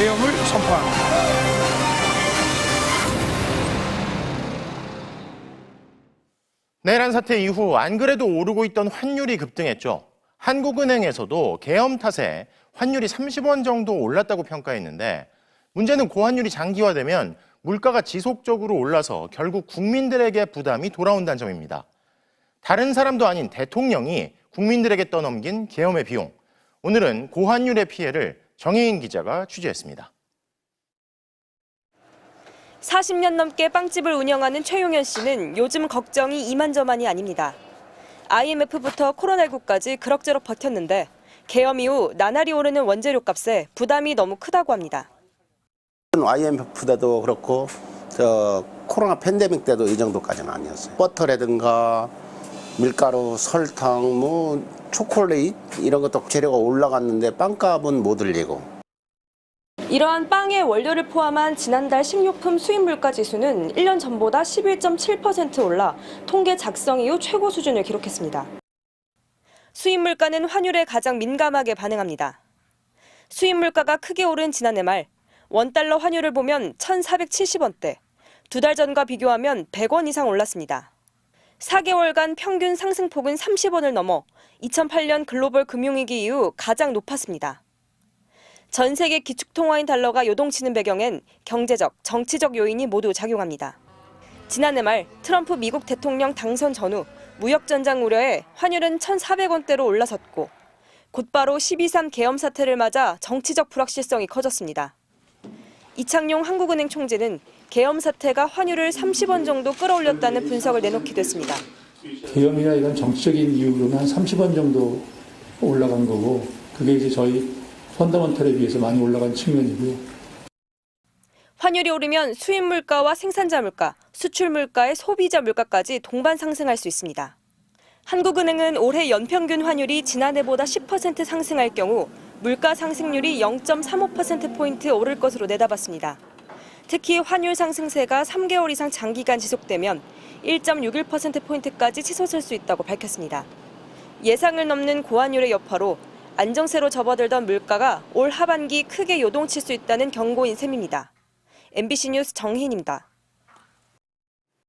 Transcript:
계엄을 선포합니다. 내란 사태 이후 안 그래도 오르고 있던 환율이 급등했죠. 한국은행에서도 계엄 탓에 환율이 30원 정도 올랐다고 평가했는데 문제는 고환율이 장기화되면 물가가 지속적으로 올라서 결국 국민들에게 부담이 돌아온다는 점입니다. 다른 사람도 아닌 대통령이 국민들에게 떠넘긴 계엄의 비용. 오늘은 고환율의 피해를 정혜인 기자가 취재했습니다. 40년 넘게 빵집을 운영하는 최용현 씨는 요즘 걱정이 이만저만이 아닙니다. IMF부터 코로나19까지 그럭저럭 버텼는데 계엄 이후 나날이 오르는 원재료 값에 부담이 너무 크다고 합니다. IMF 때도 그렇고 코로나 팬데믹 때도 이 정도까지는 아니었어요. 버터라든가 밀가루, 설탕, 초콜릿 이런 것도 재료가 올라갔는데 빵값은 못 올리고. 이러한 빵의 원료를 포함한 지난달 식료품 수입 물가 지수는 1년 전보다 11.7% 올라 통계 작성 이후 최고 수준을 기록했습니다. 수입 물가는 환율에 가장 민감하게 반응합니다. 수입 물가가 크게 오른 지난해 말 원달러 환율을 보면 1,470원대, 2달 전과 비교하면 100원 이상 올랐습니다. 4개월간 평균 상승폭은 30원을 넘어 2008년 글로벌 금융위기 이후 가장 높았습니다. 전 세계 기축통화인 달러가 요동치는 배경엔 경제적, 정치적 요인이 모두 작용합니다. 지난해 말 트럼프 미국 대통령 당선 전후 무역 전장 우려에 환율은 1,400원대로 올라섰고 곧바로 12.3 계엄 사태를 맞아 정치적 불확실성이 커졌습니다. 이창용 한국은행 총재는 계엄 사태가 환율을 30원 정도 끌어올렸다는 분석을 내놓기도 했습니다. 계엄이나 이런 정치적인 이유로는 한 30원 정도 올라간 거고 그게 이제 저희 펀더먼털에 비해서 많이 올라간 측면이고요. 환율이 오르면 수입 물가와 생산자 물가, 수출 물가의 소비자 물가까지 동반 상승할 수 있습니다. 한국은행은 올해 연평균 환율이 지난해보다 10% 상승할 경우 물가 상승률이 0.35%포인트 오를 것으로 내다봤습니다. 특히 환율 상승세가 3개월 이상 장기간 지속되면 1.61%포인트까지 치솟을 수 있다고 밝혔습니다. 예상을 넘는 고환율의 여파로 안정세로 접어들던 물가가 올 하반기 크게 요동칠 수 있다는 경고인 셈입니다. MBC 뉴스 정희인입니다.